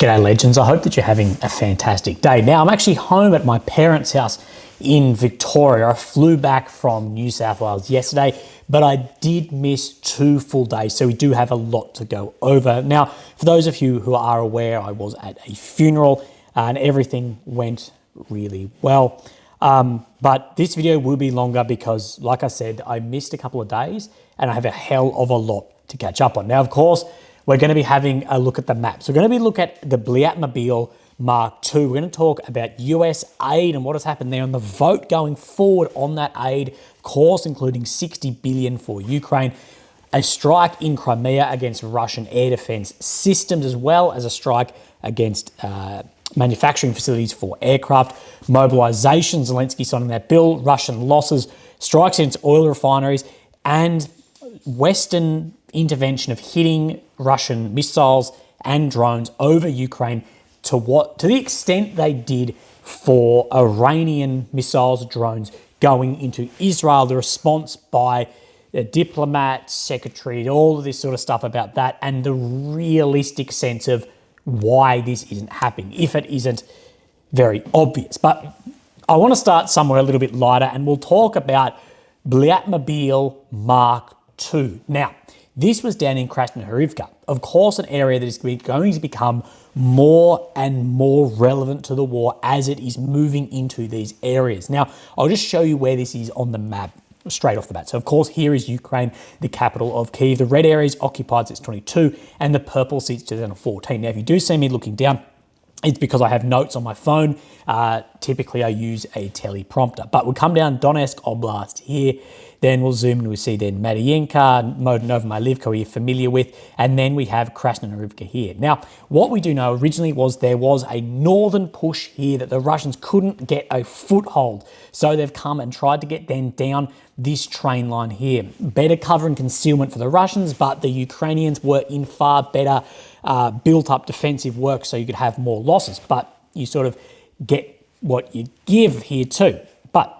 G'day legends, I hope that you're having a fantastic day. Now I'm actually home at my parents' house in Victoria. I flew back from New South Wales yesterday, but I did miss 2 full days, so we do have a lot to go over. Now, for those of you who are aware, I was at a funeral and everything went really well. But this video will be longer because, like I said, I missed a couple of days and I have a hell of a lot to catch up on. Now, of course, we're going to be having a look at the map. So we're going to be looking at the Batmobile Mark II. We're going to talk about US aid and what has happened there and the vote going forward on that aid, of course, including 60 billion for Ukraine, a strike in Crimea against Russian air defense systems, as well as a strike against manufacturing facilities for aircraft, mobilization, Zelensky signing that bill, Russian losses, strikes against oil refineries, and Western intervention of hitting Russian missiles and drones over Ukraine to the extent they did for Iranian missiles, drones going into Israel, the response by the diplomats, secretary, all of this sort of stuff about that, and the realistic sense of why this isn't happening, if it isn't very obvious. But I want to start somewhere a little bit lighter, and we'll talk about Batmobile Mark II. Now, this was down in Krasnohorivka, of course, an area that is going to become more and more relevant to the war as it is moving into these areas. Now, I'll just show you where this is on the map straight off the bat. So, of course, here is Ukraine, the capital of Kyiv. The red area is occupied since 22 and the purple since 2014. Now, if you do see me looking down, it's because I have notes on my phone. Typically, I use a teleprompter. But we'll come down Donetsk Oblast here. Then we'll zoom and we'll see then Mariinka, Novomylivka, you're familiar with. And then we have Krasnohorivka here. Now, what we do know originally was there was a northern push here that the Russians couldn't get a foothold. So they've come and tried to get them down this train line here. Better cover and concealment for the Russians, but the Ukrainians were in far better built up defensive work so you could have more losses. But you sort of get what you give here too. But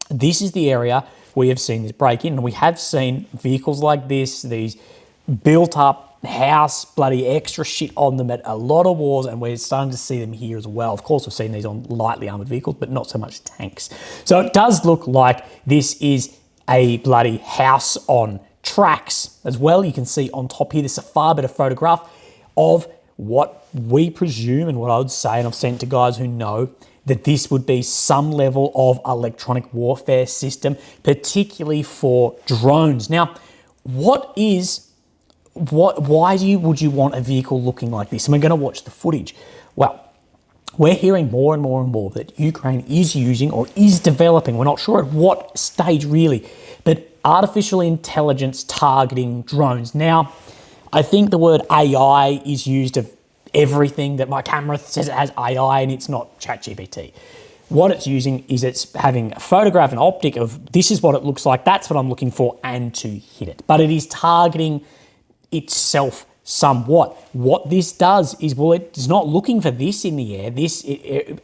this is the area we have seen this break in, and we have seen vehicles like this, these built up house, bloody extra shit on them at a lot of wars, and we're starting to see them here as well. Of course, we've seen these on lightly armored vehicles, but not so much tanks. So it does look like this is a bloody house on tracks as well. You can see on top here, this is a far better photograph of what we presume and what I would say, and I've sent to guys who know, that this would be some level of electronic warfare system, particularly for drones. Now, why would you want a vehicle looking like this? And we're going to watch the footage. Well, we're hearing more and more and more that Ukraine is using or is developing, we're not sure at what stage really, but artificial intelligence targeting drones. Now, I think the word AI is used of everything that my camera says it has AI and it's not ChatGPT. What it's using is it's having a photograph, an optic of this is what it looks like, that's what I'm looking for, and to hit it. But it is targeting itself somewhat. What this does is, well, it's not looking for this in the air,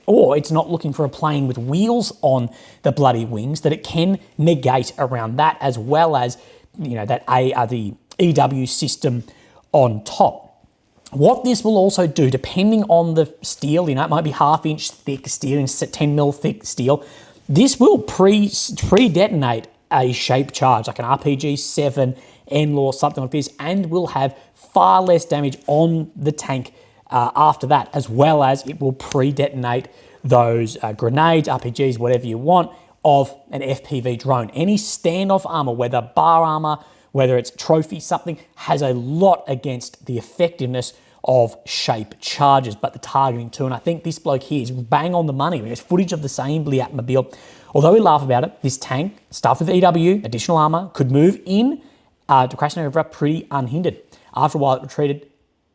or it's not looking for a plane with wheels on the bloody wings, that it can negate around that, as well as, you know, that the EW system on top. What this will also do, depending on the steel, you know, it might be half-inch thick steel, 10 mil thick steel, this will pre-detonate a shaped charge, like an RPG-7, NLAW, something like this, and will have far less damage on the tank after that, as well as it will pre-detonate those grenades, RPGs, whatever you want, of an FPV drone. Any standoff armor, whether bar armor, whether it's trophy, something, has a lot against the effectiveness of shape charges, but the targeting too. And I think this bloke here is bang on the money. There's footage of the same Batmobile. Although we laugh about it, this tank, stuffed with EW, additional armor, could move in to Krasnohorivka pretty unhindered. After a while it retreated,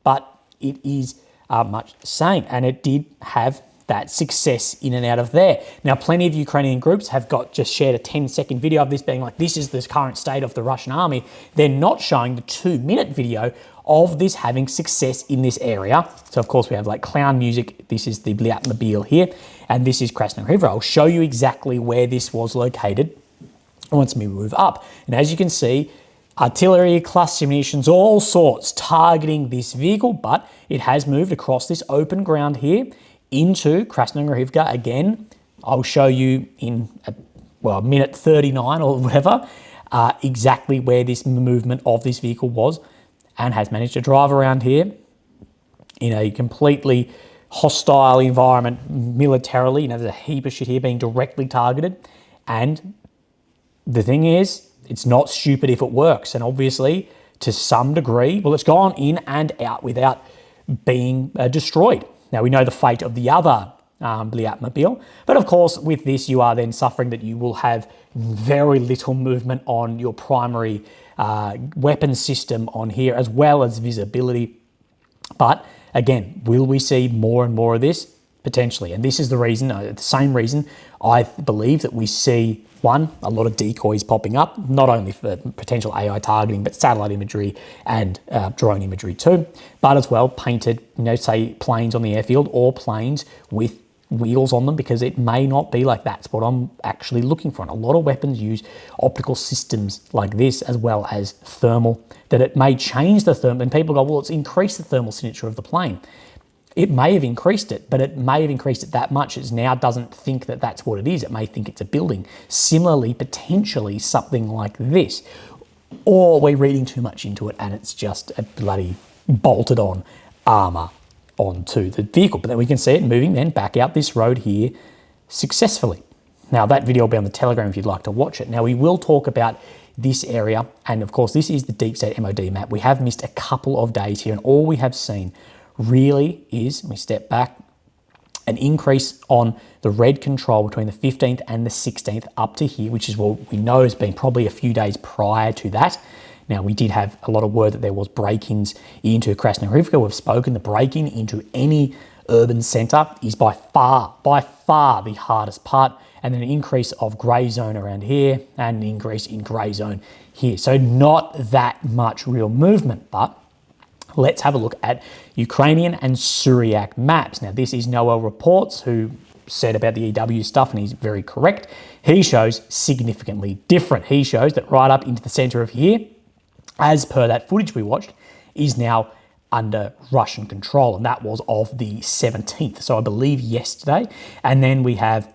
but it is much the same. And it did have that success in and out of there. Now, plenty of Ukrainian groups have just shared a 10-second video of this being like, this is the current state of the Russian army. They're not showing the 2-minute video of this having success in this area. So, of course, we have like clown music. This is the Batmobile here, and this is Krasnohorivka. I'll show you exactly where this was located once we move up. And as you can see, artillery, cluster munitions, all sorts targeting this vehicle, but it has moved across this open ground here into Krasnohorivka again. I'll show you in a minute 39 or whatever exactly where this movement of this vehicle was, and has managed to drive around here in a completely hostile environment militarily. You know, there's a heap of shit here being directly targeted, and the thing is, it's not stupid if it works. And obviously, to some degree, well, it's gone in and out without being destroyed. Now, we know the fate of the other Batmobile, but of course, with this, you are then suffering that you will have very little movement on your primary weapon system on here, as well as visibility. But again, will we see more and more of this? Potentially. And this is the reason, the same reason I believe that we see, one, a lot of decoys popping up, not only for potential AI targeting, but satellite imagery and drone imagery too, but as well painted, you know, say planes on the airfield or planes with wheels on them, because it may not be like that's what I'm actually looking for. And a lot of weapons use optical systems like this, as well as thermal, that it may change the thermal. And people go, well, it's increased the thermal signature of the plane. It may have increased it, but it may have increased it that much it now doesn't think that that's what it is. It may think it's a building. Similarly, potentially something like this. Or we're reading too much into it and it's just a bloody bolted on armour onto the vehicle. But then we can see it moving then back out this road here successfully. Now, that video will be on the Telegram if you'd like to watch it. Now, we will talk about this area, and of course, this is the deep state MOD map. We have missed a couple of days here, and all we have seen really is, we step back, an increase on the red control between the 15th and the 16th up to here, which is what we know has been probably a few days prior to that. Now, we did have a lot of word that there was break-ins into Krasnohorivka. We've spoken, the break-in into any urban centre is by far the hardest part. And then an increase of grey zone around here and an increase in grey zone here. So not that much real movement, but let's have a look at Ukrainian and Syriac maps. Now, this is Noel Reports, who said about the EW stuff, and he's very correct. He shows significantly different. He shows that right up into the centre of here, as per that footage we watched, is now under Russian control, and that was of the 17th, so I believe yesterday. And then we have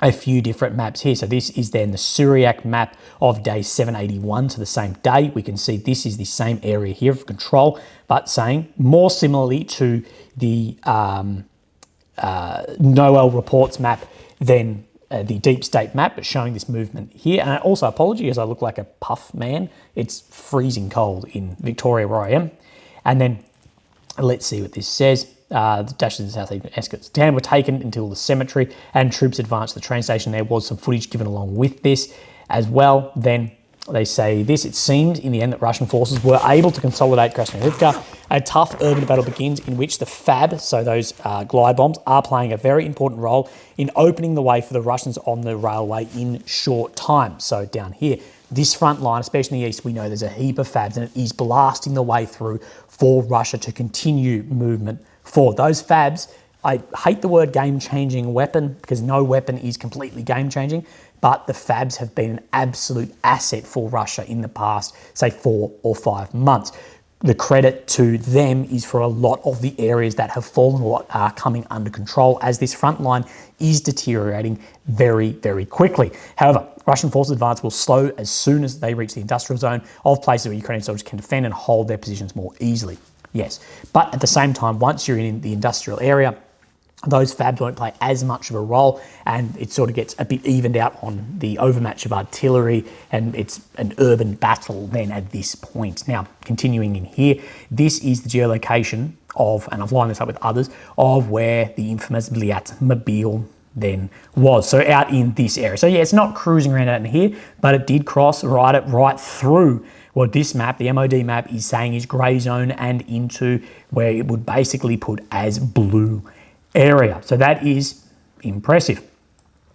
a few different maps here. So this is then the Syriac map of day 781, so the same day. We can see this is the same area here of control, but saying more similarly to the Noel Reports map than the deep state map, but showing this movement here. And also, apology as I look like a puff man. It's freezing cold in Victoria where I am. And then let's see what this says. The dashes in the south even escorts down were taken until the cemetery, and troops advanced to the train station. There was some footage given along with this as well. Then they say this: it seemed in the end that Russian forces were able to consolidate Krasnohorivka. A tough urban battle begins in which the FAB, so those glide bombs, are playing a very important role in opening the way for the Russians on the railway in short time. So down here, this front line, especially in the east, we know there's a heap of FABs, and it is blasting the way through for Russia to continue movement forward. Those FABs, I hate the word game-changing weapon, because no weapon is completely game-changing, but the FABs have been an absolute asset for Russia in the past, say 4 or 5 months. The credit to them is for a lot of the areas that have fallen or are coming under control, as this front line is deteriorating very, very quickly. However, Russian forces advance will slow as soon as they reach the industrial zone of places where Ukrainian soldiers can defend and hold their positions more easily. Yes, but at the same time, once you're in the industrial area, those FABs won't play as much of a role, and it sort of gets a bit evened out on the overmatch of artillery, and it's an urban battle then at this point. Now, continuing in here, this is the geolocation of, and I've lined this up with others, of where the infamous Batmobile then was. So out in this area. So yeah, it's not cruising around out in here, but it did cross right through what this map, the MOD map, is saying is grey zone and into where it would basically put as blue area. So that is impressive.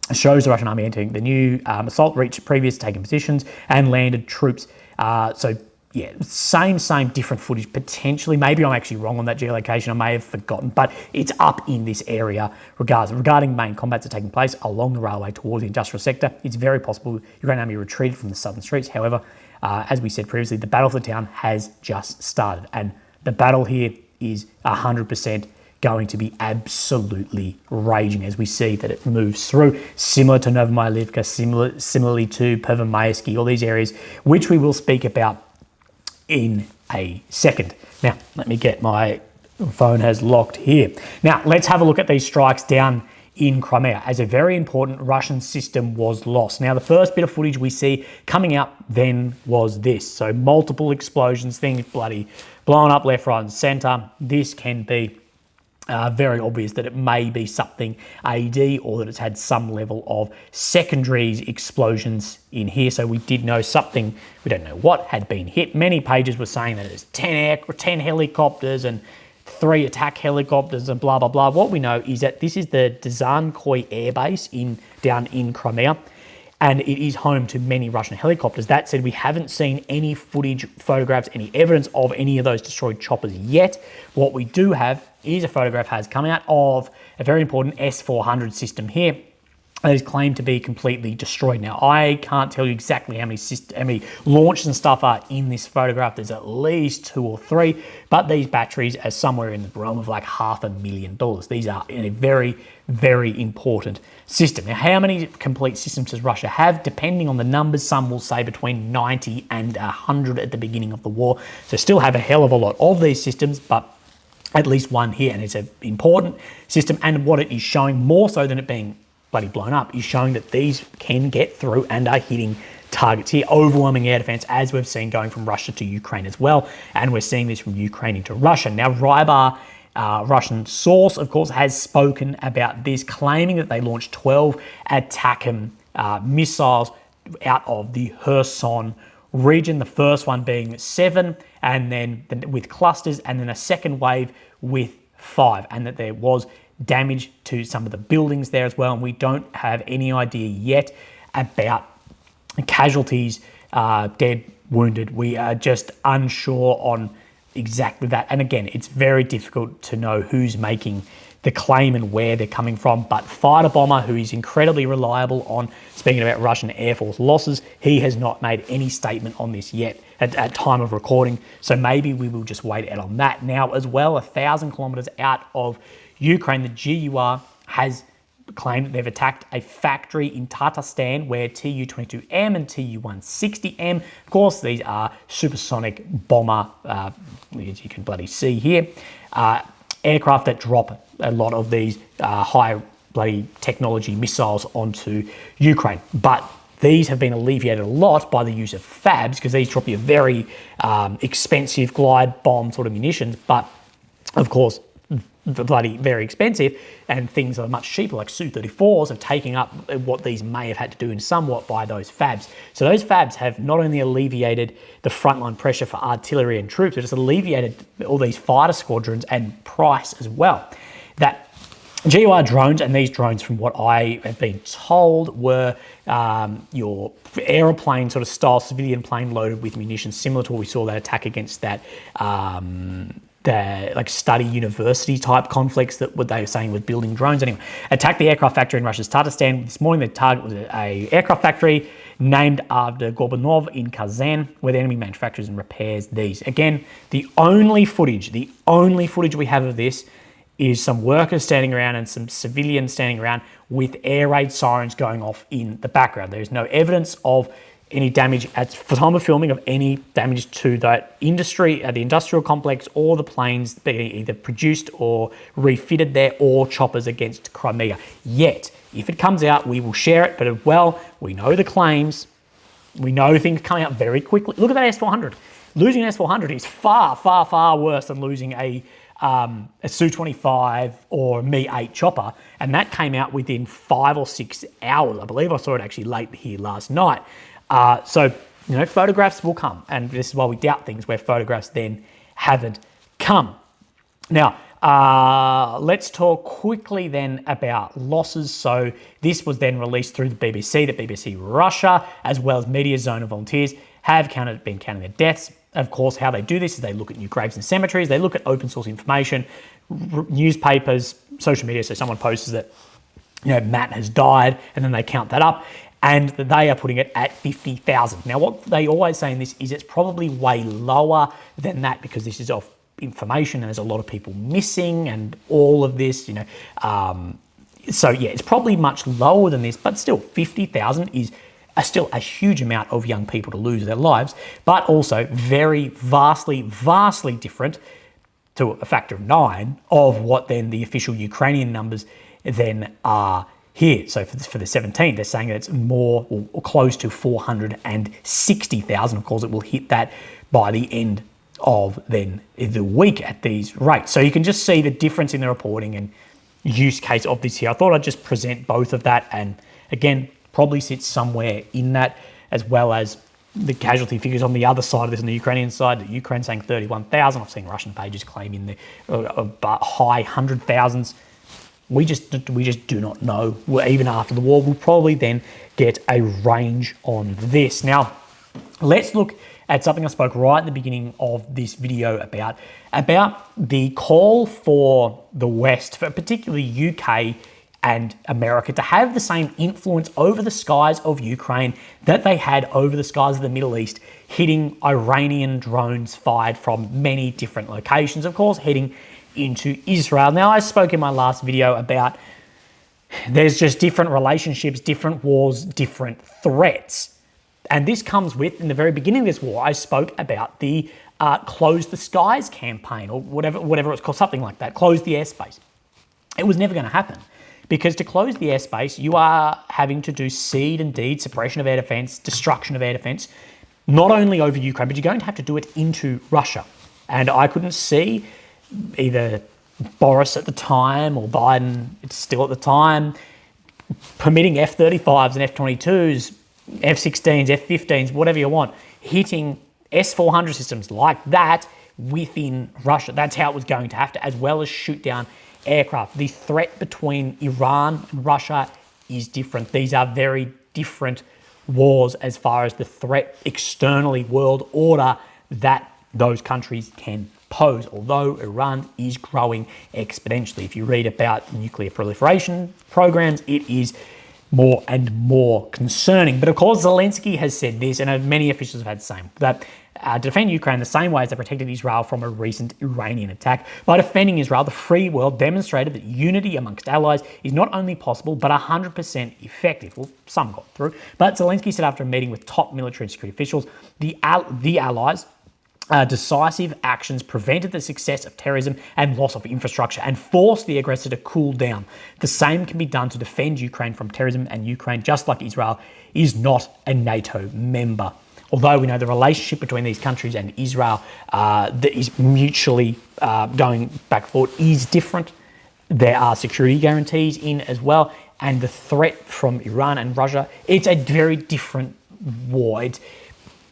It shows the Russian army entering the new assault, reached previous taken positions and landed troops. So yeah, same, different footage potentially. Maybe I'm actually wrong on that geolocation. I may have forgotten, but it's up in this area regardless. Regarding main combats that are taking place along the railway towards the industrial sector, it's very possible Ukrainian army retreated from the southern streets. However, As we said previously, the battle for the town has just started, and the battle here is 100% going to be absolutely raging as we see that it moves through, similar to Novomilivka, similarly to Pervomayski, all these areas, which we will speak about in a second. Now, let me get my phone has locked here. Now, let's have a look at these strikes down in Crimea, as a very important Russian system was lost. Now, the first bit of footage we see coming out then was this. So multiple explosions, things bloody blowing up left, right, and center. This can be very obvious that it may be something AD, or that it's had some level of secondary explosions in here. So we did know something, we don't know what, had been hit. Many pages were saying that there's 10 helicopters and 3 attack helicopters and blah, blah, blah. What we know is that this is the Dzhankoi airbase down in Crimea, and it is home to many Russian helicopters. That said, we haven't seen any footage, photographs, any evidence of any of those destroyed choppers yet. What we do have is a photograph has come out of a very important S-400 system here that is claimed to be completely destroyed. Now, I can't tell you exactly how many launches and stuff are in this photograph. There's at least 2 or 3, but these batteries are somewhere in the realm of like $500,000. These are in a very, very important system. Now, how many complete systems does Russia have? Depending on the numbers, some will say between 90 and 100 at the beginning of the war. So still have a hell of a lot of these systems, but at least one here, and it's an important system. And what it is showing, more so than it being bloody blown up, is showing that these can get through and are hitting targets here. Overwhelming air defense, as we've seen going from Russia to Ukraine as well. And we're seeing this from Ukraine into Russia. Now, Rybar, Russian source, of course, has spoken about this, claiming that they launched 12 ATACMS missiles out of the Kherson region. The first one being 7, and then with clusters, and then a second wave with 5, and that there was damage to some of the buildings there as well. And we don't have any idea yet about casualties, dead, wounded. We are just unsure on exactly that. And again, it's very difficult to know who's making the claim and where they're coming from. But Fighter Bomber, who is incredibly reliable on speaking about Russian Air Force losses, he has not made any statement on this yet at time of recording. So maybe we will just wait out on that. Now, as well, 1,000 kilometers out of Ukraine, the GUR has claimed that they've attacked a factory in Tatarstan where Tu-22M and Tu-160M, of course, these are supersonic bomber, as you can bloody see here, aircraft that drop a lot of these high bloody technology missiles onto Ukraine. But these have been alleviated a lot by the use of FABs, because these drop you very expensive glide bomb sort of munitions, but of course, bloody very expensive, and things are much cheaper, like Su-34s are taking up what these may have had to do in somewhat by those FABs. So those FABs have not only alleviated the frontline pressure for artillery and troops, but it's alleviated all these fighter squadrons and price as well. That GUR drones, and these drones, from what I have been told, were your aeroplane sort of style civilian plane loaded with munitions, similar to what we saw that attack against that the like study university type conflicts that what they were saying was building drones. Anyway, attacked the aircraft factory in Russia's Tatarstan. This morning, the target was a aircraft factory named after Gorbanov in Kazan, where the enemy manufactures and repairs these. Again, the only footage we have of this is some workers standing around and some civilians standing around with air raid sirens going off in the background. There is no evidence of any damage at the time of filming, of any damage to that industry, the industrial complex, or the planes being either produced or refitted there, or choppers against Crimea. Yet, if it comes out, we will share it. But as well, we know the claims, we know things coming out very quickly. Look at that S-400. Losing an S-400 is far, far, far worse than losing a Su-25 or Mi-8 chopper, and that came out within 5 or 6 hours. I believe I saw it actually late here last night. So, you know, photographs will come, and this is why we doubt things where photographs then haven't come. Now, let's talk quickly then about losses. So this was then released through the BBC, that BBC Russia, as well as Media Zone and volunteers, have been counting their deaths. Of course, how they do this is they look at new graves and cemeteries, they look at open source information, newspapers, social media. So someone posts that, you know, Matt has died, and then they count that up. and they are putting it at 50,000. Now, what they always say in this is it's probably way lower than that because this is off information and there's a lot of people missing and all of this, you know. So yeah, it's probably much lower than this, but still 50,000 is still a huge amount of young people to lose their lives, but also very vastly different to a factor of 9 of what then the official Ukrainian numbers then are here. So for the 17th, they're saying that it's more or close to 460,000. Of course, it will hit that by the end of then the week at these rates. So you can just see the difference in the reporting and use case of this here. I thought I'd just present both of that, and again, probably sits somewhere in that, as well as the casualty figures on the other side of this, on the Ukrainian side. The Ukraine saying 31,000. I've seen Russian pages claiming the high 100,000s. We just do not know. Even after the war, we'll probably then get a range on this. Now, let's look at something I spoke right at the beginning of this video about the call for the West, for particularly UK and America, to have the same influence over the skies of Ukraine that they had over the skies of the Middle East, hitting Iranian drones fired from many different locations, of course, heading into Israel. Now, I spoke in my last video about there's just different relationships, different wars, different threats. And this comes with, in the very beginning of this war, I spoke about the Close the Skies campaign, or whatever it's called, something like that, close the airspace. It was never going to happen, because to close the airspace, you are having to do seed and deed, suppression of air defense, destruction of air defense, not only over Ukraine, but you're going to have to do it into Russia. And I couldn't see either Boris at the time or Biden, it's still at the time, permitting F-35s and F-22s, F-16s, F-15s, whatever you want, hitting S-400 systems like that within Russia. That's how it was going to have to, as well as shoot down aircraft. The threat between Iran and Russia is different. These are very different wars as far as the threat externally, world order, that those countries can pose, although Iran is growing exponentially. If you read about nuclear proliferation programs, it is more and more concerning. But of course, Zelensky has said this, and many officials have had the same, that defend Ukraine the same way as they protected Israel from a recent Iranian attack. By defending Israel, the free world demonstrated that unity amongst allies is not only possible, but 100% effective. Well, some got through. But Zelensky said after a meeting with top military and security officials, the allies' decisive actions prevented the success of terrorism and loss of infrastructure and forced the aggressor to cool down. The same can be done to defend Ukraine from terrorism, and Ukraine, just like Israel, is not a NATO member. Although we know the relationship between these countries and Israel that is mutually going back and forth is different. There are security guarantees in as well, and the threat from Iran and Russia, it's a very different war.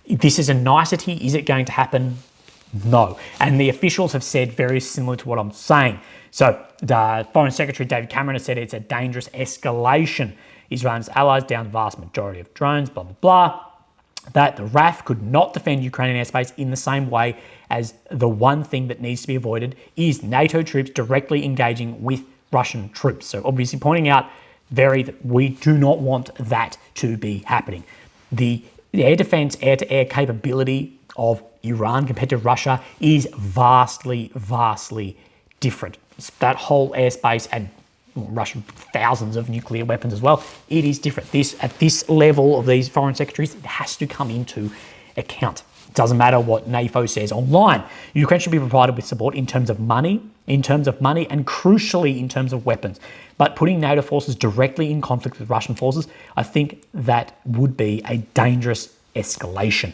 This is a nicety. Is it going to happen? No. And the officials have said very similar to what I'm saying. So the Foreign Secretary David Cameron has said it's a dangerous escalation. Israel's allies down the vast majority of drones, blah, blah, blah. That the RAF could not defend Ukrainian airspace in the same way as the one thing that needs to be avoided is NATO troops directly engaging with Russian troops. So obviously pointing out that we do not want that to be happening. The air defense, air-to-air capability of Iran compared to Russia is vastly different. That whole airspace, and Russia thousands of nuclear weapons as well, it is different. At this level of these foreign secretaries, it has to come into account. It doesn't matter what NATO says online. Ukraine should be provided with support in terms of money, and crucially in terms of weapons. But putting NATO forces directly in conflict with Russian forces, I think that would be a dangerous escalation.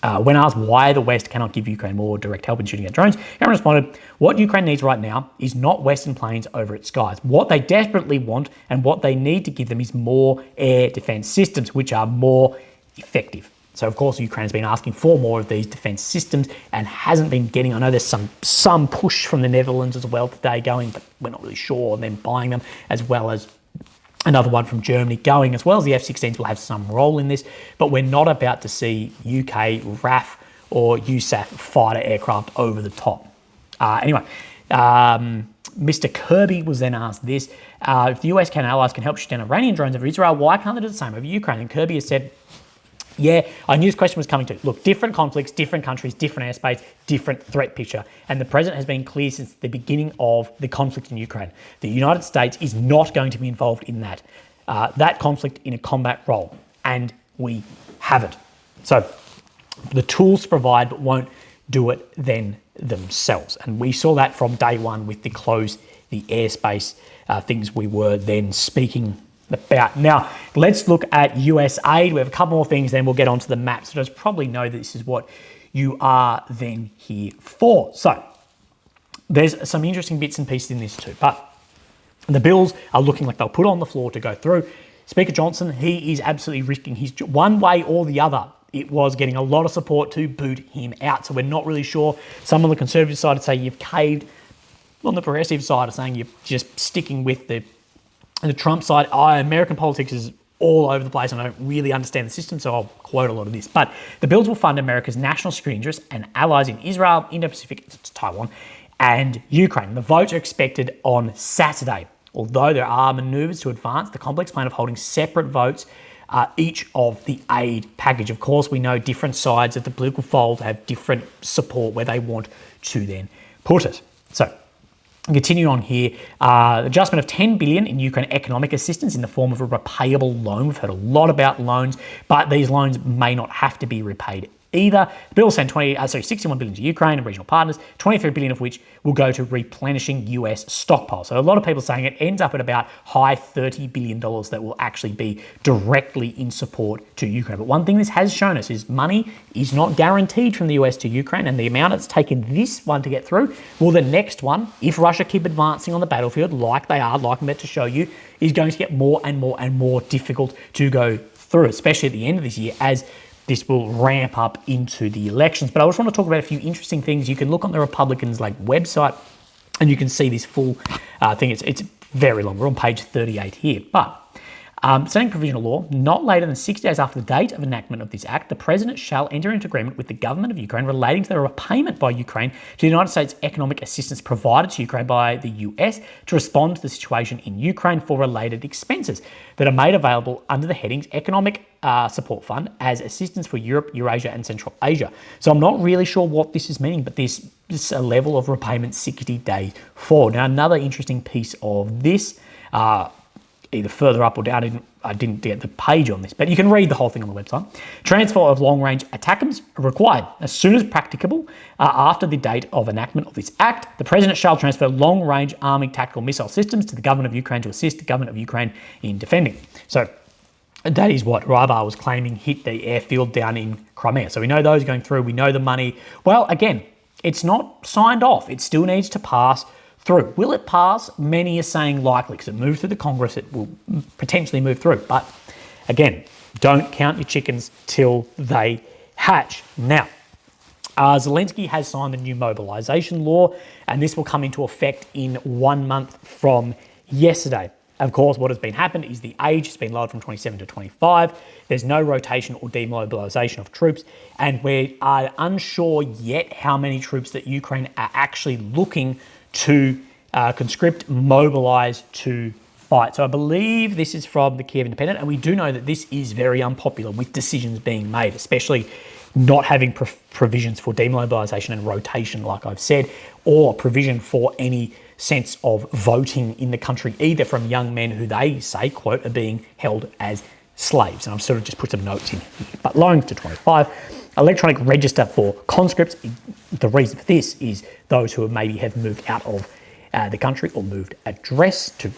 When asked why the West cannot give Ukraine more direct help in shooting at drones, Cameron responded, what Ukraine needs right now is not Western planes over its skies. What they desperately want and what they need to give them is more air defense systems, which are more effective. So, of course, Ukraine's been asking for more of these defense systems and hasn't been getting. I know there's some push from the Netherlands as well today going, but we're not really sure on them buying them, as well as another one from Germany going, as well as the F-16s will have some role in this. But we're not about to see UK RAF or USAF fighter aircraft over the top. Mr. Kirby was then asked this, if the US and allies can help shoot down Iranian drones over Israel, why can't they do the same over Ukraine? And Kirby has said, yeah, I knew this question was coming to. Look, different conflicts, different countries, different airspace, different threat picture. And the president has been clear since the beginning of the conflict in Ukraine. The United States is not going to be involved in that conflict in a combat role. And we haven't. So the tools to provide, but won't do it then themselves. And we saw that from day one with the airspace things we were then speaking about. Now, let's look at US aid. We have a couple more things, then we'll get onto the map. So just probably know that this is what you are then here for. So there's some interesting bits and pieces in this too, but the bills are looking like they'll put on the floor to go through. Speaker Johnson, he is absolutely risking his one way or the other. It was getting a lot of support to boot him out. So we're not really sure. Some on the Conservative side would say you've caved. On the Progressive side are saying you're just sticking with the Trump side. American politics is all over the place and I don't really understand the system, so I'll quote a lot of this. But the bills will fund America's national security interests and allies in Israel, Indo-Pacific, Taiwan, and Ukraine. The votes are expected on Saturday. Although there are manoeuvres to advance the complex plan of holding separate votes each of the aid package. Of course, we know different sides of the political fold have different support where they want to then put it. So, continue on here, adjustment of $10 billion in Ukraine economic assistance in the form of a repayable loan. We've heard a lot about loans, but these loans may not have to be repaid either. The bill will send $61 billion to Ukraine and regional partners, $23 billion of which will go to replenishing US stockpiles. So a lot of people saying it ends up at about high $30 billion that will actually be directly in support to Ukraine. But one thing this has shown us is money is not guaranteed from the US to Ukraine, and the amount it's taken this one to get through, well, the next one, if Russia keep advancing on the battlefield like they are, like I'm about to show you, is going to get more and more and more difficult to go through, especially at the end of this year as this will ramp up into the elections. But I just want to talk about a few interesting things. You can look on the Republicans' website and you can see this full thing. It's very long. We're on page 38 here. But setting provisional law, not later than 6 days after the date of enactment of this act, the President shall enter into agreement with the government of Ukraine relating to the repayment by Ukraine to the United States economic assistance provided to Ukraine by the US to respond to the situation in Ukraine for related expenses that are made available under the headings Economic Support Fund as assistance for Europe, Eurasia and Central Asia. So I'm not really sure what this is meaning, but this is a level of repayment 60 days forward. Now, another interesting piece of this, either further up or down, I didn't get the page on this, but you can read the whole thing on the website. Transfer of long-range ATACMS required as soon as practicable after the date of enactment of this act. The President shall transfer long-range arming tactical missile systems to the government of Ukraine to assist the government of Ukraine in defending. So that is what Rybar was claiming hit the airfield down in Crimea. So we know those are going through. We know the money. Well, again, it's not signed off. It still needs to pass through. Will it pass? Many are saying likely because it moved through the Congress. It will potentially move through. But again, don't count your chickens till they hatch. Now, Zelensky has signed the new mobilization law, and this will come into effect in 1 month from yesterday. Of course, what has been happened is the age has been lowered from 27 to 25. There's no rotation or demobilization of troops, and we are unsure yet how many troops that Ukraine are actually looking to conscript, mobilize to fight. So I believe this is from the Kiev Independent, and we do know that this is very unpopular with decisions being made, especially not having provisions for demobilization and rotation, like I've said, or provision for any sense of voting in the country, either from young men who they say, quote, are being held as slaves. And I've sort of just put some notes in here. But lowering to 25, electronic register for conscripts. The reason for this is those who maybe have moved out of the country or moved address to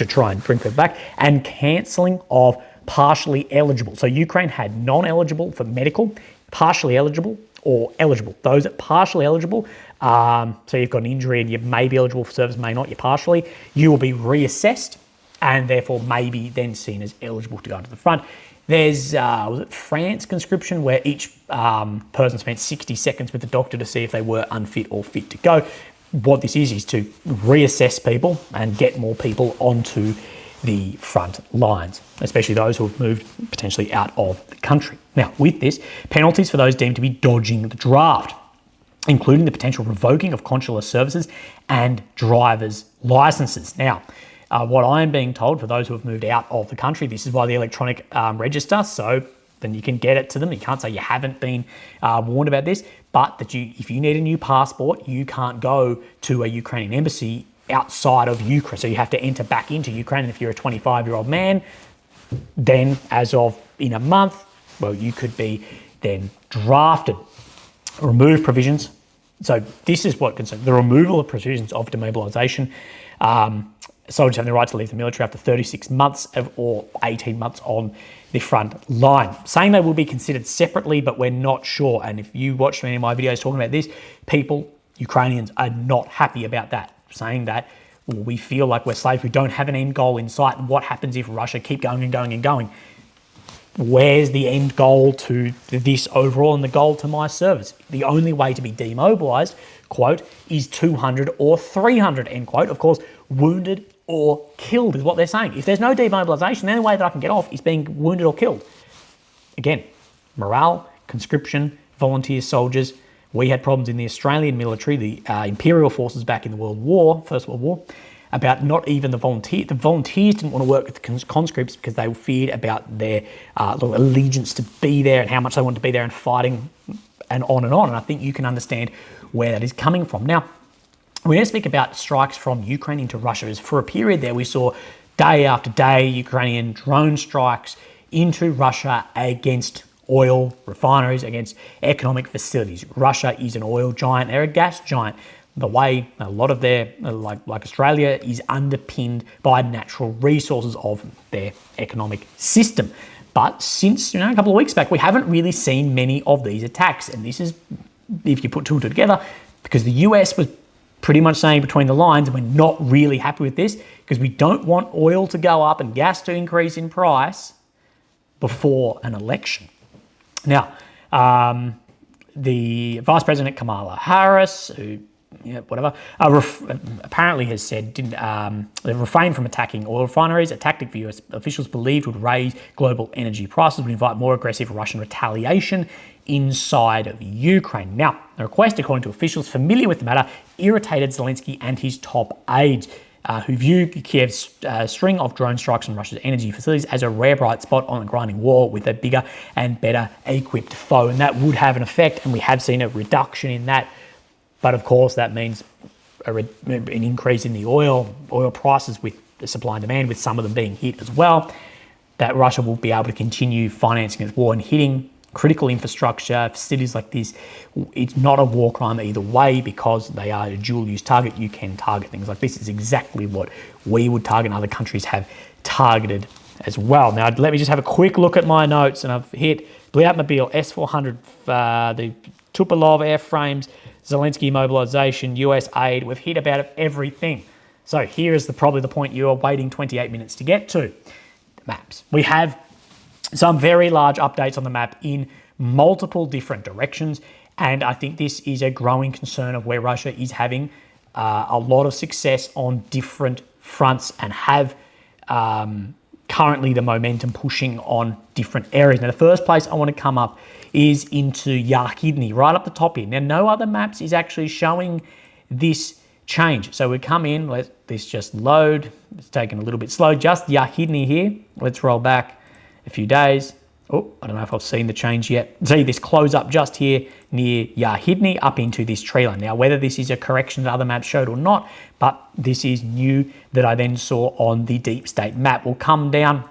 try and bring people back, and cancelling of partially eligible. So Ukraine had non-eligible for medical, partially eligible, or eligible. Those that partially eligible, so you've got an injury and you may be eligible for service, may not, you're partially, you will be reassessed and therefore maybe then seen as eligible to go to the front. There's, was it France conscription, where each person spent 60 seconds with the doctor to see if they were unfit or fit to go. What this is to reassess people and get more people onto the front lines, especially those who have moved potentially out of the country. Now, with this, penalties for those deemed to be dodging the draft. including the potential revoking of consular services and driver's licenses. Now, what I am being told, for those who have moved out of the country, this is by the electronic register, so then you can get it to them. You can't say you haven't been warned about this, but that if you need a new passport, you can't go to a Ukrainian embassy outside of Ukraine. So you have to enter back into Ukraine. And if you're a 25-year-old man, then as of in a month, well, you could be then drafted. Remove provisions. So this is what concerns the removal of provisions of demobilization. Soldiers have the right to leave the military after 36 months or 18 months on the front line. Saying they will be considered separately, but we're not sure. And if you watched many of my videos talking about this, Ukrainians are not happy about that, saying that, well, we feel like we're slaves, we don't have an end goal in sight. And what happens if Russia keep going and going and going? Where's the end goal to this overall and the goal to my service? The only way to be demobilized, quote, is 200 or 300, end quote. Of course, wounded or killed is what they're saying. If there's no demobilization, the only way that I can get off is being wounded or killed. Again, morale, conscription, volunteer soldiers. We had problems in the Australian military, the imperial forces back in the First World War, about not even the volunteers. The volunteers didn't want to work with the conscripts because they feared about their allegiance to be there and how much they wanted to be there and fighting and on and on. And I think you can understand where that is coming from. Now, we're going to speak about strikes from Ukraine into Russia. As for a period there, we saw day after day Ukrainian drone strikes into Russia against oil refineries, against economic facilities. Russia is an oil giant. They're a gas giant. The way a lot of their, like Australia, is underpinned by natural resources of their economic system. But since a couple of weeks back, we haven't really seen many of these attacks. And this is, if you put two and two together, because the US was pretty much saying between the lines, and we're not really happy with this because we don't want oil to go up and gas to increase in price before an election. Now, the Vice President Kamala Harris, who apparently has said they refrain from attacking oil refineries, a tactic the US officials believed would raise global energy prices, would invite more aggressive Russian retaliation inside of Ukraine. Now, the request, according to officials familiar with the matter, irritated Zelensky and his top aides, who view Kiev's string of drone strikes on Russia's energy facilities as a rare bright spot on the grinding war with a bigger and better equipped foe. And that would have an effect, and we have seen a reduction in that. But of course, that means an increase in the oil prices with the supply and demand, with some of them being hit as well, that Russia will be able to continue financing its war and hitting critical infrastructure, facilities like this. It's not a war crime either way because they are a dual-use target. You can target things like this. It's exactly what we would target and other countries have targeted as well. Now, let me just have a quick look at my notes, and I've hit Batmobile, S-400, the Tupolev airframes, Zelensky mobilization, US aid. We've hit about everything. So here is probably the point you are waiting 28 minutes to get to. The maps. We have some very large updates on the map in multiple different directions. And I think this is a growing concern of where Russia is having a lot of success on different fronts and have currently the momentum pushing on different areas. Now, the first place I want to come up is into Yahidny, right up the top here. Now, no other maps is actually showing this change. So we come in, let this just load. It's taking a little bit slow. Just Yahidny here. Let's roll back a few days. Oh, I don't know if I've seen the change yet. See this close up just here near Yahidny up into this tree line. Now, whether this is a correction that other maps showed or not, but this is new that I then saw on the deep state map. We'll come down,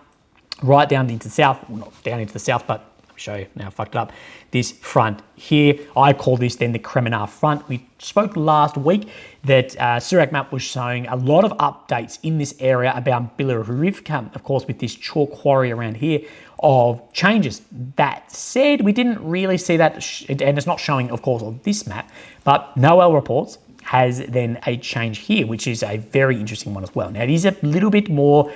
right down into the south, well, not down into the south, but I'll show you now, I fucked it up. This front here, I call this then the Crimean front. We spoke last week that Surak map was showing a lot of updates in this area about Bilorivka, of course, with this chalk quarry around here, of changes. That said, we didn't really see that, and it's not showing, of course, on this map, but Noel reports has then a change here, which is a very interesting one as well. Now, it is a little bit more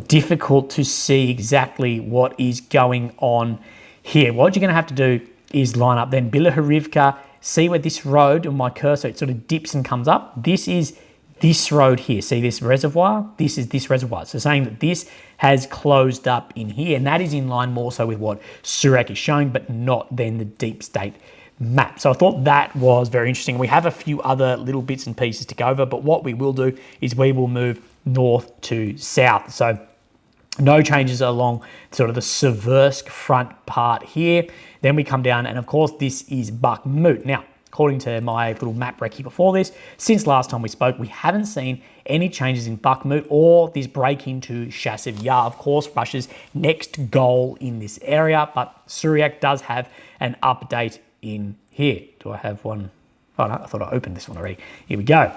difficult to see exactly what is going on here. What you're going to have to do is line up then Bilorivka, see where this road, on my cursor, it sort of dips and comes up. This is this road here. See this reservoir? This is this reservoir. So saying that this has closed up in here, and that is in line more so with what Surak is showing, but not then the deep state map. So I thought that was very interesting. We have a few other little bits and pieces to go over, but what we will do is we will move north to south. So no changes along sort of the Seversk front part here. Then we come down, and of course, this is Bakhmut. Now, according to my little map recce before this, since last time we spoke, we haven't seen any changes in Bakhmut or this break into Chasiv Yar. Of course, Russia's next goal in this area, but Syriac does have an update in here. Do I have one? Oh, no, I thought I opened this one already. Here we go.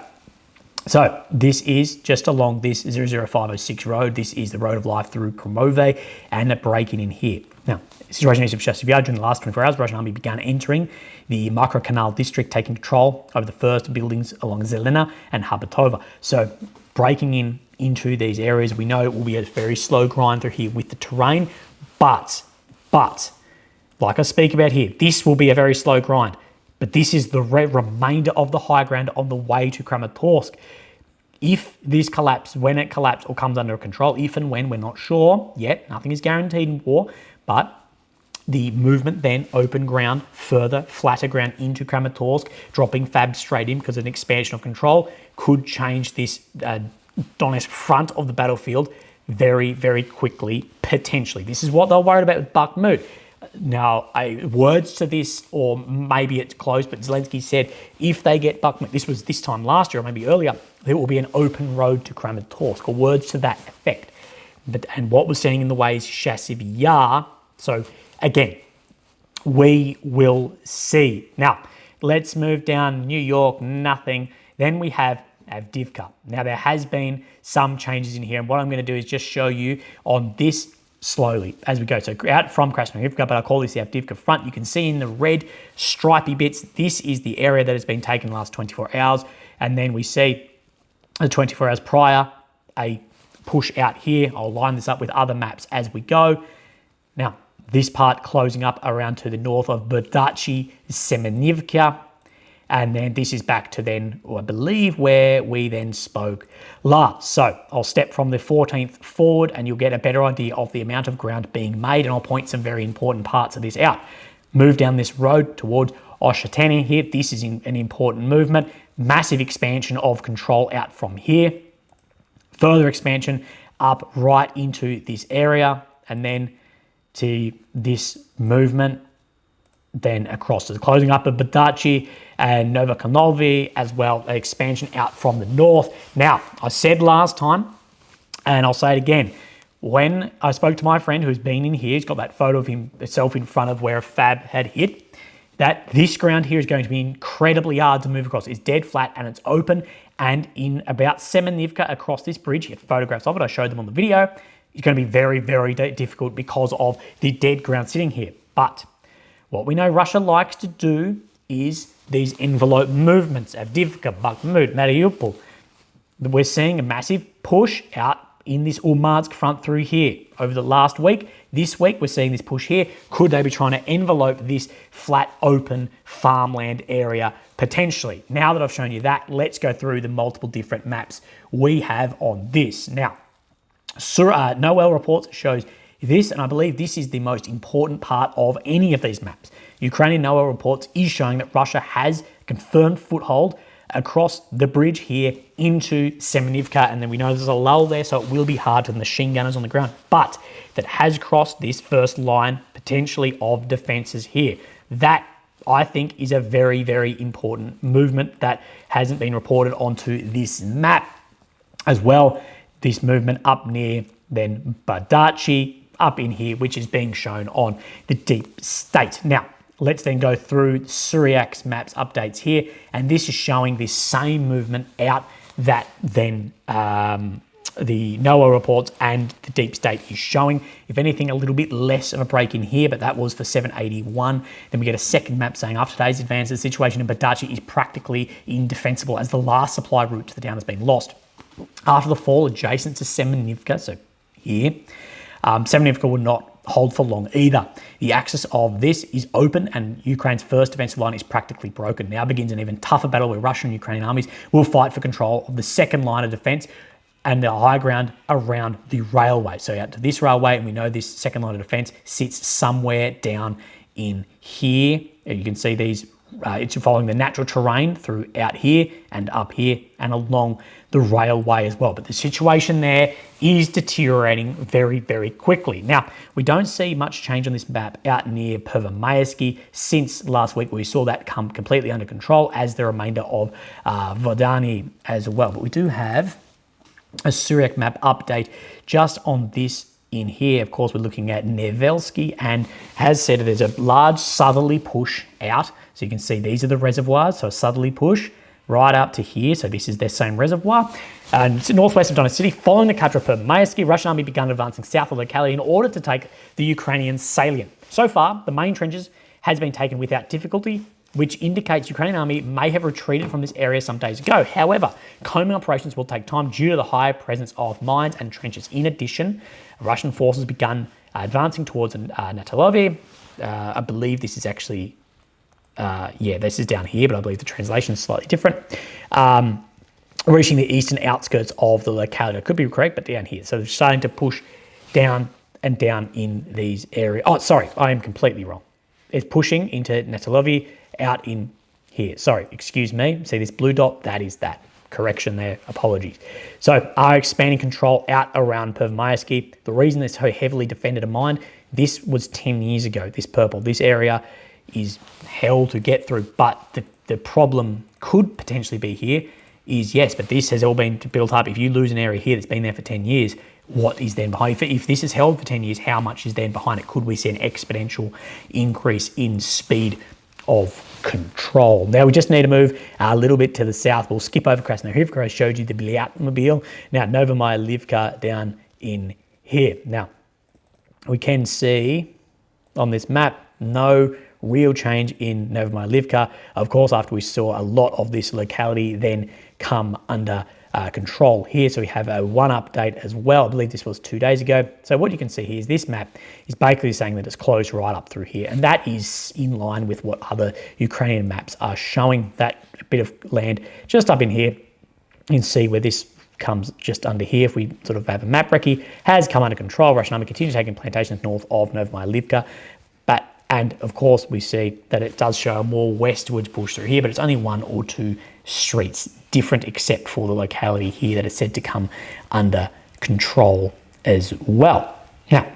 So this is just along this 00506 road. This is the road of life through Kromove and a break-in here. Now, situation east of Chasiv Yar during the last 24 hours, Russian army began entering the Microcanal district, taking control over the first buildings along Zelena and Habatova. So breaking into these areas, we know it will be a very slow grind through here with the terrain, but like I speak about here, this will be a very slow grind. But this is the remainder of the high ground on the way to Kramatorsk. If this collapses, when it collapses or comes under control, if and when, we're not sure yet, nothing is guaranteed in war, but the movement then open ground, further flatter ground into Kramatorsk, dropping Fab straight in because an expansion of control could change this Donetsk front of the battlefield very, very quickly, potentially. This is what they're worried about with Bakhmut. Now, words to this, or maybe it's close, but Zelensky said if they get Bakhmut, this was this time last year or maybe earlier, there will be an open road to Kramatorsk, or words to that effect. And what we're seeing in the way is Chasiv Yar. So again, we will see. Now, let's move down New York, nothing. Then we have Avdiivka. Now, there has been some changes in here, and what I'm going to do is just show you on this slowly as we go. So out from Krasnohorivka, but I call this the Avdiivka front. You can see in the red stripy bits, this is the area that has been taken the last 24 hours. And then we see the 24 hours prior, a push out here. I'll line this up with other maps as we go. Now, this part closing up around to the north of Berdachi, Semenivka. And then this is back to then, I believe, where we then spoke last. So I'll step from the 14th forward and you'll get a better idea of the amount of ground being made, and I'll point some very important parts of this out. Move down this road towards Oshatani here. This is an important movement. Massive expansion of control out from here. Further expansion up right into this area, and then to this movement, then across to the closing up of Badachi and Novokonovi, as well, an expansion out from the north. Now, I said last time, and I'll say it again, when I spoke to my friend who's been in here, he's got that photo of himself in front of where a Fab had hit, that this ground here is going to be incredibly hard to move across. It's dead flat and it's open, and in about Semenivka across this bridge, he had photographs of it, I showed them on the video, it's going to be very, very difficult because of the dead ground sitting here. But what we know Russia likes to do is these envelope movements, Avdiivka, Bakhmut, Mariupol. We're seeing a massive push out in this Urmansk front through here. Over the last week, this week, we're seeing this push here. Could they be trying to envelope this flat, open farmland area potentially? Now that I've shown you that, let's go through the multiple different maps we have on this. Now, Noel reports shows this, and I believe this is the most important part of any of these maps. Ukrainian NOAA reports is showing that Russia has confirmed foothold across the bridge here into Semenivka, and then we know there's a lull there, so it will be hard for the machine gunners on the ground, but that has crossed this first line potentially of defences here. That, I think, is a very, very important movement that hasn't been reported onto this map. As well, this movement up near then Badachi, up in here, which is being shown on the deep state. Now, let's then go through Syriac's maps updates here, and this is showing this same movement out that then the NOAA reports and the deep state is showing. If anything, a little bit less of a break in here, but that was for 781. Then we get a second map saying after today's advance, the situation in Badachi is practically indefensible as the last supply route to the town has been lost. After the fall adjacent to Semenivka, so here, Semenivka would not hold for long either. The axis of this is open and Ukraine's first defensive line is practically broken. Now begins an even tougher battle where Russian and Ukrainian armies will fight for control of the second line of defense and the high ground around the railway. So out to this railway, and we know this second line of defense sits somewhere down in here. You can see these it's following the natural terrain through out here and up here and along the railway as well. But the situation there is deteriorating very, very quickly. Now, we don't see much change on this map out near Pervomayski since last week. We saw that come completely under control as the remainder of Vodani as well. But we do have a Syriac map update just on this in here. Of course, we're looking at Nevelsky, and as said, there's a large southerly push out. So you can see these are the reservoirs. So a southerly push right up to here. So this is their same reservoir. And it's northwest of Donetsk City. Following the capture of Pervomayski, Russian army began advancing south of the locality in order to take the Ukrainian salient. So far, the main trenches has been taken without difficulty, which indicates Ukrainian army may have retreated from this area some days ago. However, combing operations will take time due to the high presence of mines and trenches. In addition, Russian forces began advancing towards Natalovy. I believe this is actually, this is down here, but I believe the translation is slightly different. Reaching the eastern outskirts of the locality. I could be correct, but down here. So they're starting to push down and down in these areas. Oh, sorry, I am completely wrong. It's pushing into Natalovy out in here. Sorry, excuse me. See this blue dot? That is that. Correction there. Apologies. So are expanding control out around Pervomayski. The reason it's so heavily defended and mined, this was 10 years ago, this purple. This area is hell to get through, but the problem could potentially be here is, yes, but this has all been built up. If you lose an area here that's been there for 10 years, what is then behind? If this is held for 10 years, how much is then behind it? Could we see an exponential increase in speed of control? Now we just need to move a little bit to the south. We'll skip over Krasnohorivka. I showed you the Batmobile. Now Nominals down in here. Now we can see on this map no real change in Nominals. Of course, after we saw a lot of this locality then come under control here. So we have a one update as well. I believe this was 2 days ago. So what you can see here is this map is basically saying that it's closed right up through here. And that is in line with what other Ukrainian maps are showing. That bit of land just up in here. You can see where this comes just under here. If we sort of have a map recce, has come under control. Russian army continues taking plantations north of Novomaylivka. And of course, we see that it does show a more westwards push through here, but it's only 1 or 2 streets different, except for the locality here that is said to come under control as well. Now,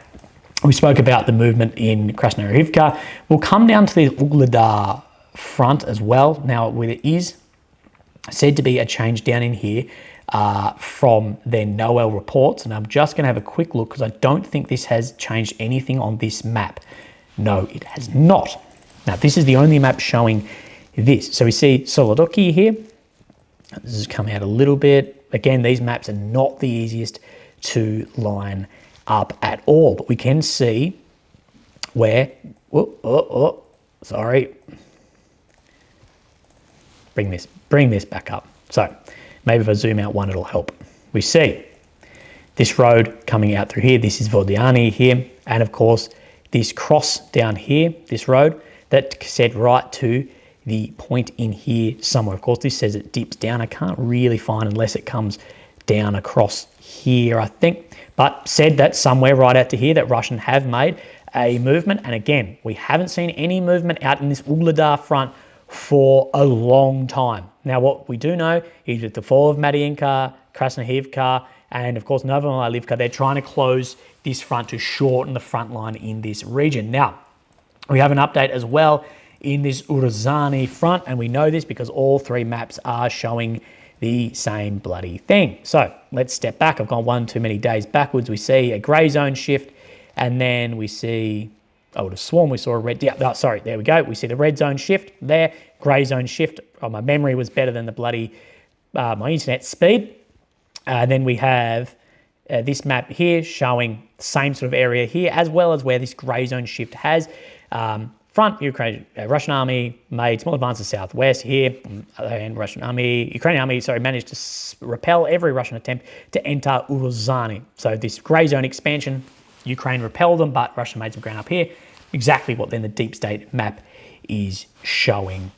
we spoke about the movement in Krasnohorivka. We'll come down to the Ugledar front as well. Now, there is said to be a change down in here from their Noel reports, and I'm just going to have a quick look because I don't think this has changed anything on this map. No, it has not. Now, this is the only map showing this. So we see Solodoki here. This has come out a little bit. Again, these maps are not the easiest to line up at all, but we can see where, sorry. Bring this back up. So maybe if I zoom out one, it'll help. We see this road coming out through here. This is Vodiani here. And of course, this cross down here, this road, that said right to the point in here somewhere. Of course, this says it dips down. I can't really find unless it comes down across here, I think. But said that somewhere right out to here that Russian have made a movement. And again, we haven't seen any movement out in this Ugledar front for a long time. Now, what we do know is with the fall of Mariinka, Krasnohorivka, and of course, Novomaylivka, they're trying to close this front to shorten the front line in this region. Now, we have an update as well in this Urzani front, and we know this because all 3 maps are showing the same bloody thing. So let's step back. I've gone one too many days backwards. We see a grey zone shift, and then we see, I would have sworn we saw a red, sorry, there we go. We see the red zone shift there, grey zone shift. Oh, my memory was better than the bloody, my internet speed. Then we have this map here showing the same sort of area here, as well as where this grey zone shift has. Front, Russian army made small advances southwest here, and Ukrainian army, managed to repel every Russian attempt to enter Uruzani. So this grey zone expansion, Ukraine repelled them, but Russia made some ground up here. Exactly what then the deep state map is showing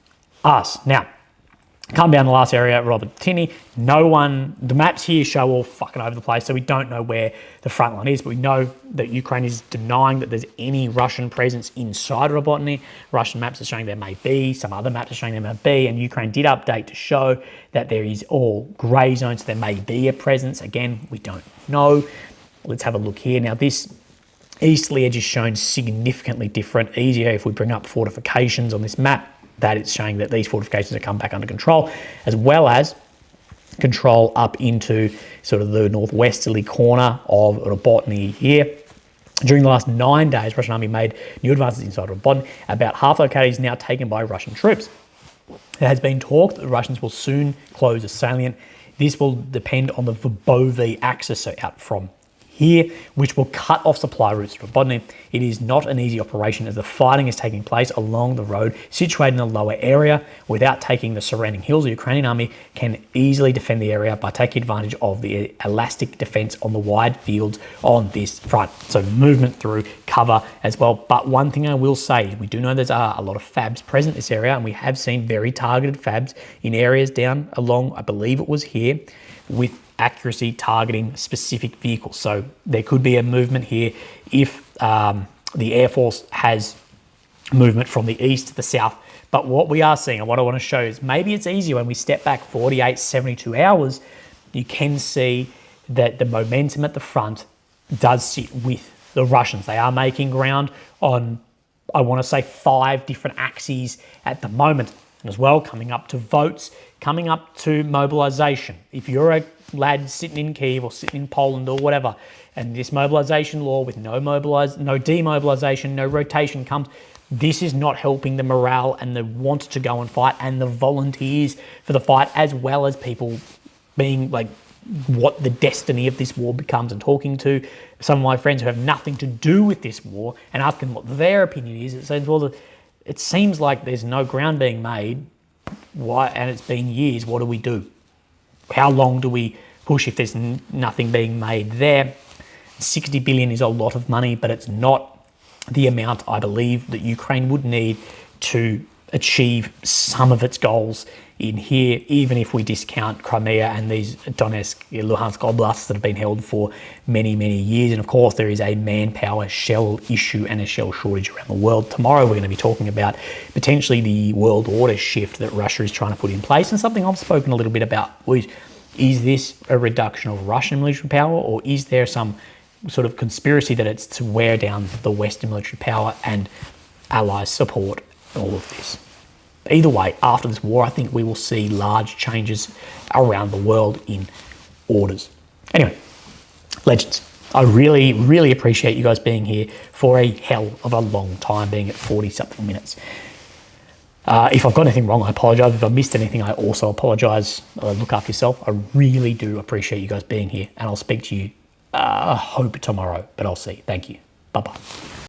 us. Now, Come down the last area, Robert Tinney. No one, the maps here show all fucking over the place, so we don't know where the front line is, but we know that Ukraine is denying that there's any Russian presence inside Robotny. Russian maps are showing there may be, some other maps are showing there may be, and Ukraine did update to show that there is all grey zones, so there may be a presence. Again, we don't know. Let's have a look here. Now, this easterly edge is shown significantly different, easier if we bring up fortifications on this map. That it's showing that these fortifications have come back under control, as well as control up into sort of the northwesterly corner of Robotny here. During the last 9 days, Russian army made new advances inside Robotny. About half the locality is now taken by Russian troops. There has been talk that the Russians will soon close a salient. This will depend on the Verbovy axis, so out from here, which will cut off supply routes to Robotny. It is not an easy operation as the fighting is taking place along the road situated in a lower area. Without taking the surrounding hills, the Ukrainian army can easily defend the area by taking advantage of the elastic defense on the wide fields on this front. So movement through cover as well. But one thing I will say, we do know there's a lot of FABs present in this area, and we have seen very targeted FABs in areas down along, I believe it was here, with accuracy targeting specific vehicles. So there could be a movement here if the Air Force has movement from the east to the south. But what we are seeing, and what I want to show is, maybe it's easier when we step back 48, 72 hours, you can see that the momentum at the front does sit with the Russians. They are making ground on, I want to say, 5 different axes at the moment. And as well, coming up to votes, coming up to mobilization. If you're a lad sitting in Kyiv or sitting in Poland or whatever, and this mobilization law with no demobilization, no rotation comes, this is not helping the morale and the want to go and fight and the volunteers for the fight, as well as people being like, what the destiny of this war becomes, and talking to some of my friends who have nothing to do with this war and asking what their opinion is. It says, well, it seems like there's no ground being made. Why? And it's been years. What do we do? How long do we push if there's nothing being made there? 60 billion is a lot of money, but it's not the amount I believe that Ukraine would need to achieve some of its goals in here, even if we discount Crimea and these Donetsk, Luhansk oblasts that have been held for many, many years. And of course, there is a manpower shell issue and a shell shortage around the world. Tomorrow, we're going to be talking about potentially the world order shift that Russia is trying to put in place, and something I've spoken a little bit about. Is this a reduction of Russian military power, or is there some sort of conspiracy that it's to wear down the Western military power and allies support all of this? Either way, after this war, I think we will see large changes around the world in orders. Anyway, legends, I really, really appreciate you guys being here for a hell of a long time, being at 40-something minutes. If I've got anything wrong, I apologise. If I missed anything, I also apologise. Look after yourself. I really do appreciate you guys being here, and I'll speak to you, I hope tomorrow, but I'll see. Thank you. Bye-bye.